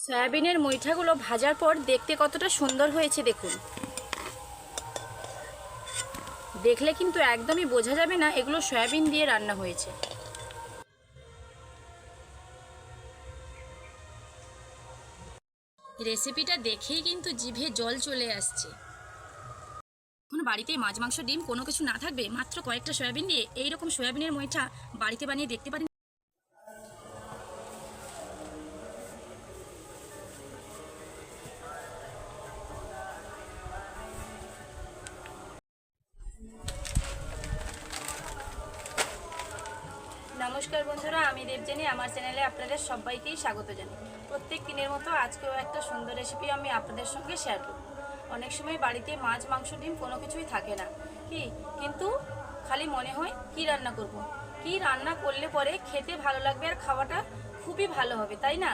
সয়াবিনের মুইঠাগুলো ভাজার পর দেখতে কতটা সুন্দর হয়েছে দেখুন। দেখলে কিন্তু একদমই বোঝা যাবে না এগুলো সয়াবিন দিয়ে রান্না হয়েছে। রেসিপিটা দেখেই কিন্তু জিভে জল চলে আসছে। এখন বাড়িতে মাছ মাংস ডিম কোনো কিছু না থাকবে, মাত্র কয়েকটা সয়াবিন দিয়ে এইরকম সয়াবিনের মুইঠা বাড়িতে বানিয়ে দেখতে পারেন। নমস্কার বন্ধুরা, আমি দেবজানি। আমার চ্যানেলে আপনাদের সবাইকেই স্বাগত জানাই। প্রত্যেক দিনের মতো আজকেও একটা সুন্দর রেসিপি আমি আপনাদের সঙ্গে শেয়ার করব। অনেক সময় বাড়িতে মাছ মাংস ডিম কোনো কিছুই থাকে না কিন্তু খালি মনে হয় কি রান্না করব, কি রান্না করলে পরে খেতে ভালো লাগবে আর খাওয়াটা খুবই ভালো হবে, তাই না?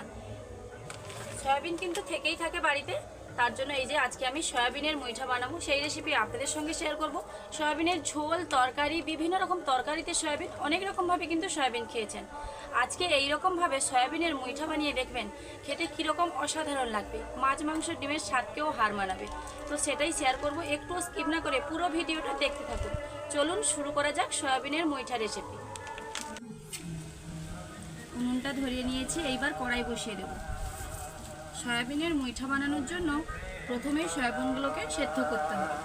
সয়াবিন কিন্তু থেকেই থাকে বাড়িতে, তার জন্য এই যে আজকে আমি সয়াবিনের মুইঠা বানাবো, সেই রেসিপি আপনাদের সঙ্গে শেয়ার করব। সয়াবিনের ঝোল, তরকারি, বিভিন্ন রকম তরকারিতে সয়াবিন, অনেক রকমভাবে কিন্তু সয়াবিন খেয়েছেন। আজকে এই রকমভাবে সয়াবিনের মুইঠা বানিয়ে দেখবেন খেতে কীরকম অসাধারণ লাগবে, মাছ মাংস ডিমের স্বাদকেও হার মানাবে। তো সেটাই শেয়ার করব, একটুও স্কিপ না করে পুরো ভিডিওটা দেখতে থাকুন। চলুন শুরু করা যাক সয়াবিনের মুইঠা রেসিপি। উনুনটা ধরিয়ে নিয়েছি, এইবার কড়াই বসিয়ে দেব। সয়াবিনের মুইঠা বানানোর জন্য প্রথমেই সয়াবিনগুলোকে সেদ্ধ করতে হবে।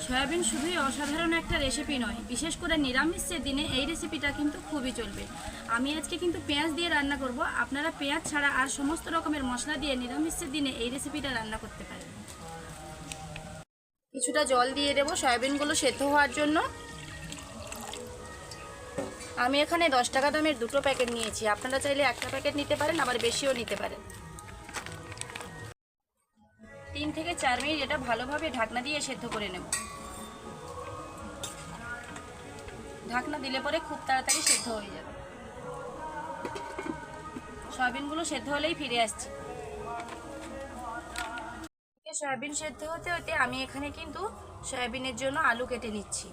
সয়াবিন শুধুই অসাধারণ একটা রেসিপি নয়, বিশেষ করে নিরামিষের দিনে এই রেসিপিটা কিন্তু খুবই চলবে। আমি আজকে কিন্তু পেঁয়াজ দিয়ে রান্না করব, আপনারা পেঁয়াজ ছাড়া আর সমস্ত রকমের মশলা দিয়ে নিরামিষের দিনে এই রেসিপিটা রান্না করতে পারেন। কিছুটা জল দিয়ে দেব সয়াবিনগুলো সেদ্ধ হওয়ার জন্য। আমি এখানে 10 টাকা দামের 2টো প্যাকেট নিয়েছি, আপনারা চাইলে একটা প্যাকেট নিতে পারেন, আবার বেশিও নিতে পারেন। 3 থেকে 4 মিনিট এটা ভালোভাবে ঢাকনা দিয়ে সেদ্ধ করে নেব। ঢাকনা দিলে পরে খুব তাড়াতাড়ি সেদ্ধ হয়ে যাবে। সয়াবিনগুলো সেদ্ধ হলেই ফিরে আসছি। সয়াবিন সেদ্ধ হতে হতে আমি এখানে কিন্তু সয়াবিনের জন্য আলু কেটে নিচ্ছি।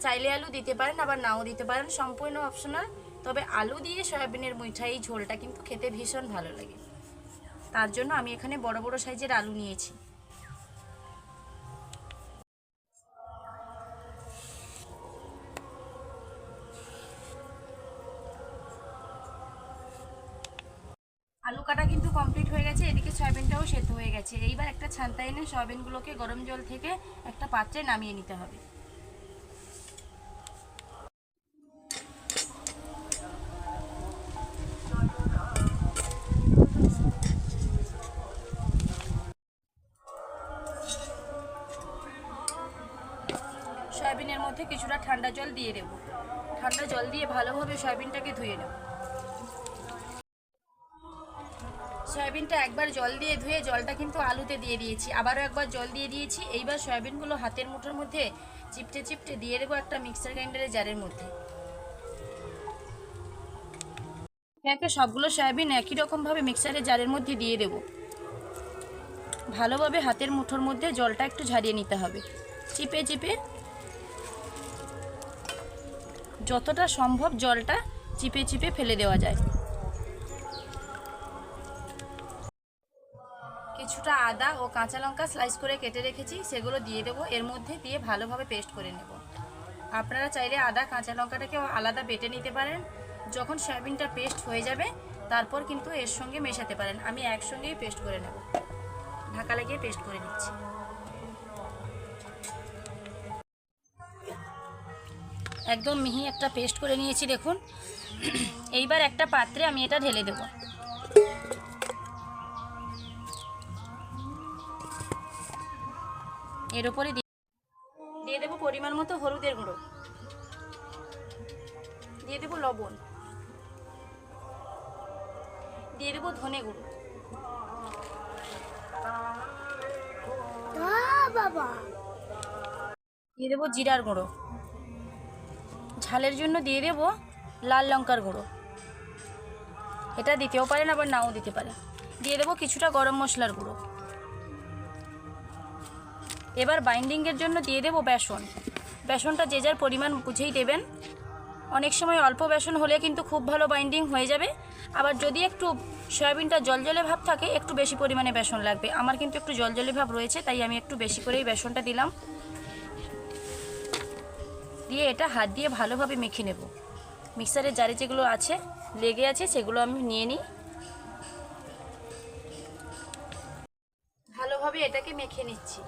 চাইলে আলু দিতে পারেন, আবার নাও দিতে পারেন, সম্পূর্ণ অপশনাল। তবে আলু দিয়ে সয়াবিনের মুইঠা এই ঝোলটা কিন্তু খেতে ভীষণ ভালো লাগে, তার জন্য আমি এখানে বড় বড় সাইজের আলু নিয়েছি। আলু কাটা কিন্তু কমপ্লিট হয়ে গেছে, এদিকে সয়াবিনটাও সেদ্ধ হয়ে গেছে। এইবার একটা ছান্তা এনে সয়াবিনগুলোকে গরম জল থেকে একটা পাত্রে নামিয়ে নিতে হবে। সয়াবিনের মধ্যে কিছুটা ঠান্ডা জল দিয়ে দেব। ঠান্ডা জল দিয়ে ভালোভাবে সয়াবিনটাকে ধুয়ে নেব। সয়াবিনটা একবার জল দিয়ে ধুয়ে জলটা কিন্তু আলুতে দিয়ে দিয়েছি, আবারও একবার জল দিয়ে দিয়েছি। এইবার সয়াবিনগুলো হাতের মুঠোর মধ্যে চিপটে চিপটে দিয়ে দেবো একটা মিক্সার গ্রাইন্ডারের জারের মধ্যে। একে সবগুলো সয়াবিন একই রকমভাবে মিক্সারের জারের মধ্যে দিয়ে দেব। ভালোভাবে হাতের মুঠোর মধ্যে জলটা একটু ঝারিয়ে নিতে হবে, চিপে চিপে যতটা সম্ভব জলটা চিপে চিপে ফেলে দেওয়া যায়। কিছুটা আদা ও কাঁচা লঙ্কা স্লাইস করে কেটে রেখেছি, সেগুলো দিয়ে দেবো। এর মধ্যে দিয়ে ভালোভাবে পেস্ট করে নেব। আপনারা চাইলে আদা কাঁচা লঙ্কাটাকেও আলাদা বেটে নিতে পারেন। যখন সয়াবিনটা পেস্ট হয়ে যাবে তারপর কিন্তু এর সঙ্গে মেশাতে পারেন। আমি একসঙ্গেই পেস্ট করে নেব, ঢাকা লাগিয়ে পেস্ট করে নিচ্ছি। একদম মিহি একটা পেস্ট করে নিয়েছি দেখুন। এইবার একটা পাত্রে আমি এটা ঢেলে দেব। এর উপরে দিয়ে দেবো পরিমাণ মতো হলুদের গুঁড়ো, দিয়ে দেবো লবণ, দিয়ে দেবো ধনে গুঁড়ো, দিয়ে দেবো জিরার গুঁড়ো, ঝালের জন্য দিয়ে দেবো লাল লঙ্কার গুঁড়ো। এটা দিতেও পারেন, আবার নাও দিতে পারেন। দিয়ে দেবো কিছুটা গরম মশলার গুঁড়ো। এবার বাইন্ডিংয়ের জন্য দিয়ে দেবো বেসন। বেসনটা যে যার পরিমাণ বুঝেই দেবেন, অনেক সময় অল্প বেসন হলে কিন্তু খুব ভালো বাইন্ডিং হয়ে যাবে। আবার যদি একটু সয়াবিনটা জলজলে ভাব থাকে একটু বেশি পরিমাণে বেসন লাগবে। আমার কিন্তু একটু জলজলে ভাব রয়েছে, তাই আমি একটু বেশি করেই বেসনটা দিলাম। দিয়ে এটা হাত দিয়ে ভালোভাবে মেখে নেব। মিক্সারের জারে যেগুলো আছে লেগে আছে সেগুলো আমি নিয়ে নিই। ভালোভাবে এটাকে মেখে নিচ্ছি।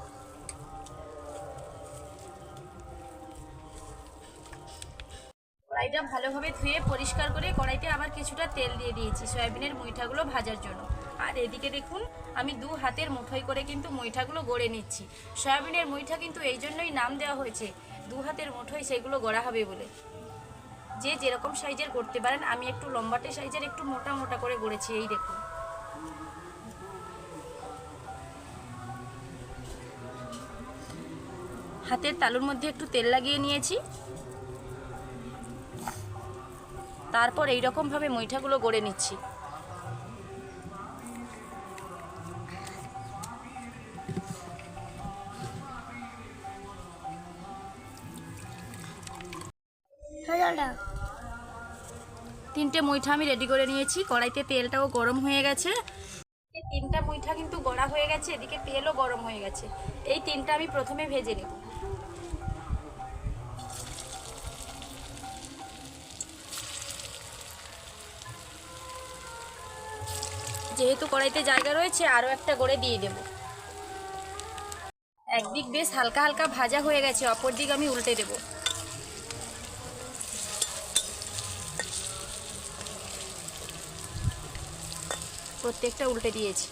কড়াইটা ভালোভাবে ধুয়ে পরিষ্কার করে কড়াইতে আবার কিছুটা তেল দিয়ে দিয়েছি সয়াবিনের মুইঠাগুলো ভাজার জন্য। আর এদিকে দেখুন আমি 2 হাতের মুঠোই করে কিন্তু মুইঠাগুলো গড়ে নিচ্ছি। সয়াবিনের মুইঠা কিন্তু এই জন্যই নাম দেওয়া হয়েছে 2 হাতের মুঠোই সেগুলো গড়া হবে বলে। যে যেরকম সাইজের করতে পারেন, আমি একটু লম্বাটে সাইজের একটু মোটা মোটা করে গড়েছি। এই দেখুন হাতের তালুর মধ্যে একটু তেল লাগিয়ে নিয়েছি। তারপর এইরকমভাবে মুইঠাগুলো গড়ে নিচ্ছি। তিনটে মুইঠা আমি রেডি করে নিয়েছি। কড়াইতে তেলটাও গরম হয়ে গেছে। এই 3টা মুইঠা কিন্তু গড়া হয়ে গেছে, এদিকে তেলও গরম হয়ে গেছে। এই 3টা আমি প্রথমে ভেজে নেব। যেহেতু কড়াইতে জায়গা রয়েছে আরও একটা গড়ে দিয়ে দেব। একদিক বেশ হালকা হালকা ভাজা হয়ে গেছে, অপর দিক আমি উল্টে দেব। প্রত্যেকটা উল্টে দিয়েছি।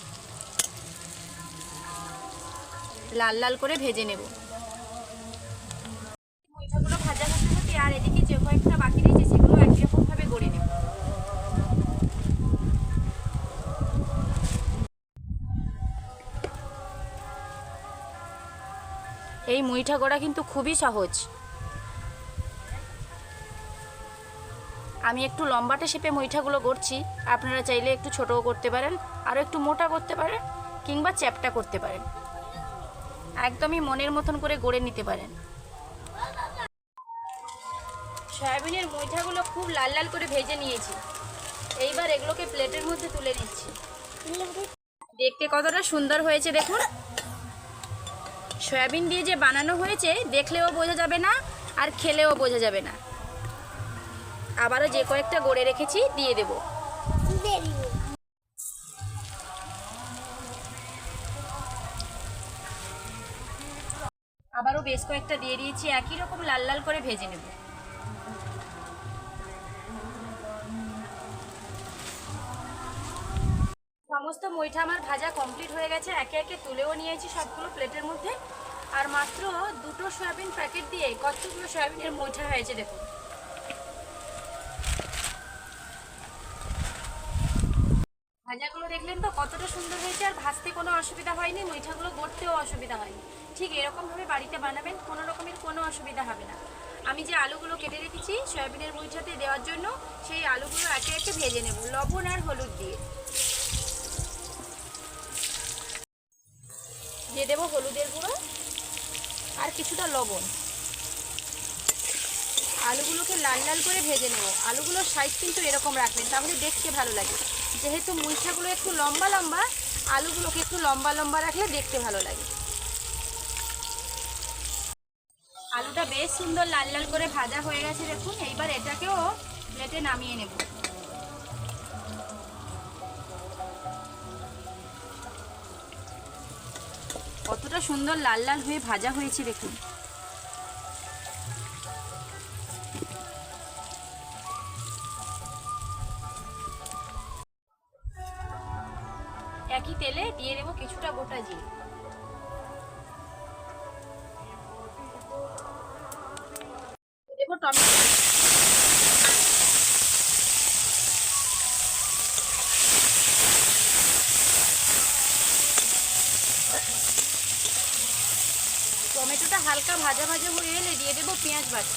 লাল লাল করে ভেজে নেব। মুইঠাগুলো ভাজা হতে হতে আর এদিকে যে কয়েকটা বাকি রয়েছে সেগুলো একই রকমভাবে গড়ে নেব। এই মুইঠা গড়া কিন্তু খুবই সহজ। আমি একটু লম্বাটে শেপে মুইঠাগুলো গড়ছি, আপনারা চাইলে একটু ছোটও করতে পারেন, আরও একটু মোটা করতে পারেন, কিংবা চ্যাপটা করতে পারেন। একদমই মনের মতন করে গড়ে নিতে পারেন। সয়াবিনের মুইঠাগুলো খুব লাল লাল করে ভেজে নিয়েছি। এইবার এগুলোকে প্লেটের মধ্যে তুলে নিচ্ছি। দেখতে কতটা সুন্দর হয়েছে দেখুন। সয়াবিন দিয়ে যে বানানো হয়েছে দেখলেও বোঝা যাবে না আর খেলেও বোঝা যাবে না। আবারও যে কয়েকটা গড়ে রেখেছি দিয়ে দেব। আবারও বেশ কয়েকটা দিয়ে দিয়েছি, একই রকম লাল লাল করে ভেজে নেব। সমস্ত মুইঠা আমার ভাজা কমপ্লিট হয়ে গেছে। একে একে তুলেও নিয়েছি সবগুলো প্লেটের মধ্যে। আর মাত্র 2টো সয়াবিন প্যাকেট দিয়ে কতগুলো সয়াবিনের মুইঠা হয়েছে দেখুন। ভাজাগুলো দেখলেন তো কতটা সুন্দর হয়েছে, আর ভাজতে কোনো অসুবিধা হয়নি, মুইঠাগুলো গড়তেও অসুবিধা হয়নি। ঠিক এরকমভাবে বাড়িতে বানাবেন, কোনো রকমের কোনো অসুবিধা হবে না। আমি যে আলুগুলো কেটে রেখেছি সয়াবিনের মুইঠাতে দেওয়ার জন্য, সেই আলুগুলো একে একে ভেজে নেব লবণ আর হলুদ দিয়ে। দিয়ে দেবো হলুদের গুঁড়ো আর কিছুটা লবণ। আলুগুলোকে লাল লাল করে ভেজে নেব। আলুগুলোর সাইজ কিন্তু এরকম রাখবেন, তাহলে দেখতে ভালো লাগে। যেহেতু মুইঠাগুলো একটু লম্বা লম্বা, আলুগুলোকে একটু লম্বা লম্বা রাখলে দেখতে ভালো লাগে। আলুটা বেশ সুন্দর লাল লাল করে ভাজা হয়ে গেছে দেখুন। এইবার এটাকেও প্লেটে নামিয়ে নেব। কতটা সুন্দর লাল লাল হয়ে ভাজা হয়েছে দেখুন। একই তেলে দিয়ে দেবো কিছুটা গোটা জিরে। দেবো টমেটো। টমেটোটা হালকা ভাজা ভাজা হয়ে এলে দিয়ে দেবো পেঁয়াজ বাটা।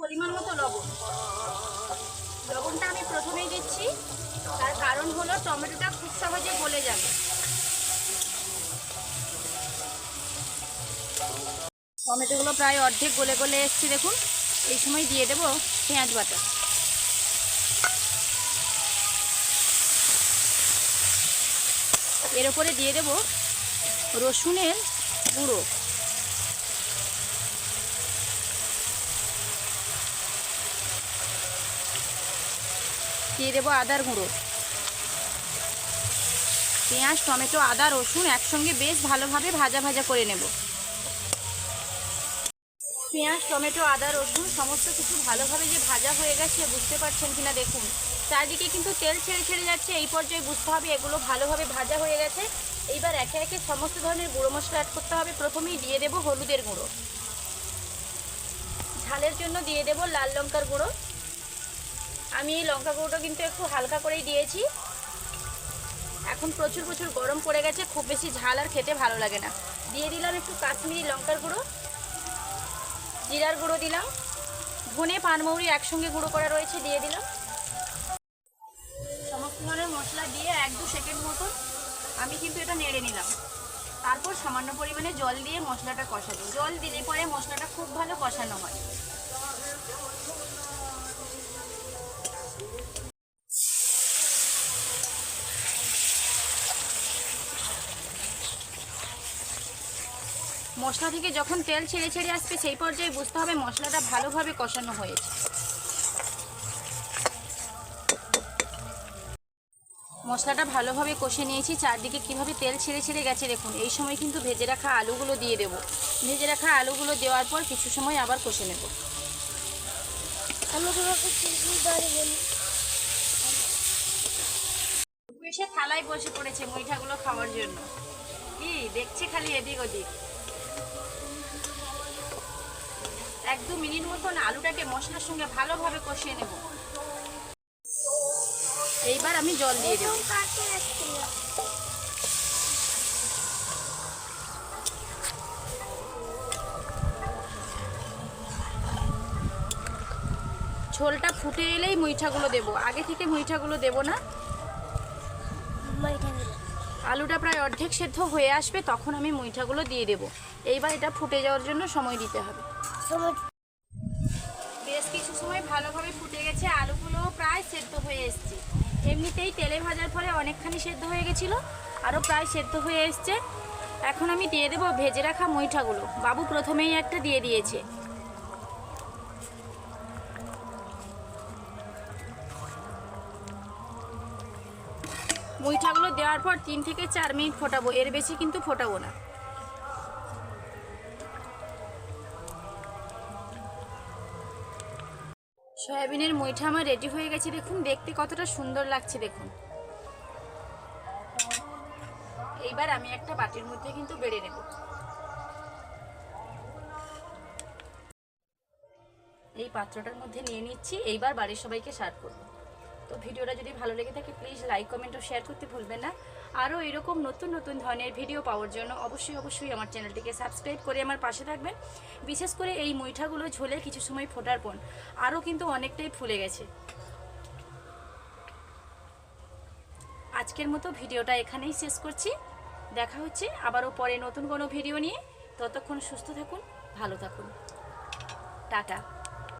পরিমাণ মতো লবণ। লবণটা আমি প্রথমেই দিচ্ছি, তার কারণ হলো টমেটোটা খুব সহজে গলে যাবে। টমেটোগুলো প্রায় অর্ধেক গলে গলে এসছে দেখুন। এই সময় দিয়ে দেব পেঁয়াজ বাটা। এর উপরে দিয়ে দেব রসুনের গুঁড়ো, দিয়ে দেবো আদার গুঁড়ো। পেঁয়াজ, টমেটো, আদা, রসুন একসঙ্গে বেশ ভালোভাবে ভাজা ভাজা করে নেব। পেঁয়াজ, টমেটো, আদা, রসুন সমস্ত কিছু ভালোভাবে যে ভাজা হয়ে গেছে বুঝতে পারছেন কিনা দেখুন। চারদিকে কিন্তু তেল ছেড়ে ছেড়ে যাচ্ছে। এই পর্যায়ে বুঝতে হবে এগুলো ভালোভাবে ভাজা হয়ে গেছে। এইবার একে একে সমস্ত ধরনের গুঁড়ো মশলা অ্যাড করতে হবে। প্রথমেই দিয়ে দেব হলুদের গুঁড়ো, ঝালের জন্য দিয়ে দেব লাল লঙ্কার গুঁড়ো। আমি এই লঙ্কা গুঁড়োটা কিন্তু একটু হালকা করেই দিয়েছি। এখন প্রচুর প্রচুর গরম পড়ে গেছে, খুব বেশি ঝাল আর খেতে ভালো লাগে না। দিয়ে দিলাম একটু কাশ্মীরি লঙ্কার গুঁড়ো, জিরার গুঁড়ো দিলাম, ধনে পানমৌরি একসঙ্গে গুঁড়ো করা রয়েছে দিয়ে দিলাম। সমস্ত ধরনের মশলা দিয়ে 1-2 সেকেন্ড মতন আমি কিন্তু এটা নেড়ে নিলাম। তারপর সামান্য পরিমাণে জল দিয়ে মশলাটা কষাবো। জল দিলে পরে মশলাটা খুব ভালো কষানো হয়। মশলা থেকে যখন তেল ছেড়ে ছেড়ে আসবে সেই পর্যায়ে বুঝতে হবে মশলাটা ভালোভাবে কষানো হয়েছে। মশলাটা ভালোভাবে কষে নিয়েছি, চারদিকে কিভাবে তেল ছেড়ে ছেড়ে গেছে দেখুন। এই সময় কিন্তু ভেজে রাখা আলুগুলো দিয়ে দেব। ভেজে রাখা আলুগুলো দেওয়ার পর কিছু সময় আবার কষে নেব। এসে থালায় বসে পড়েছে মুইঠাগুলো খাওয়ার জন্য। কি দেখছে খালি এদিক ওদিক। 1-2 মিনিট মতন আলুটাকে মশলার সঙ্গে ভালোভাবে কষিয়ে নেব। এইবার আমি জল দিয়ে দেব। ঝোলটা ফুটে এলেই মুইঠাগুলো দেব, আগে থেকে মুইঠাগুলো দেব না। আলুটা প্রায় অর্ধেক সেদ্ধ হয়ে আসবে তখন আমি মুইঠাগুলো দিয়ে দেব। এইবার এটা ফুটে যাওয়ার জন্য সময় দিতে হবে। বেশ কিছু সময় ভালোভাবে ফুটে গেছে, আলুগুলো প্রায় সেদ্ধ হয়ে এসছে। এমনিতেই তেলে ভাজার পরে অনেকখানি সেদ্ধ হয়ে গেছিলো, আরও প্রায় সেদ্ধ হয়ে এসছে। এখন আমি দিয়ে দেব ভেজে রাখা মুইঠাগুলো। বাবু প্রথমেই একটা দিয়ে দিয়েছে। মুইঠাগুলো দেওয়ার পর 3 থেকে 4 মিনিট ফোটাবো, এর বেশি কিন্তু ফোটাবো না। সয়াবিনের মুইঠা আমার রেডি হয়ে গেছে দেখুন, দেখতে কতটা সুন্দর লাগছে দেখুন। এইবার আমি একটা বাটির মধ্যে কিন্তু বেড়ে নেব। এই পাত্রটার মধ্যে নিয়ে নিচ্ছি। এইবার বাড়ির সবাইকে সার্ভ করব। তো ভিডিওটা যদি ভালো লেগে থাকে প্লিজ লাইক, কমেন্ট ও শেয়ার করতে ভুলবেন না। আরও এরকম নতুন নতুন ধরনের ভিডিও পাওয়ার জন্য অবশ্যই আমার চ্যানেলটিকে সাবস্ক্রাইব করে আমার পাশে থাকবেন। বিশেষ করে এই মুইঠাগুলো ঝোলে কিছু সময় ফোটার পর আরও কিন্তু অনেকটাই ফুলে গেছে। আজকের মতো ভিডিওটা এখানেই শেষ করছি। দেখা হচ্ছে আবারও পরে নতুন কোনো ভিডিও নিয়ে। ততক্ষণ সুস্থ থাকুন, ভালো থাকুন, টাটা।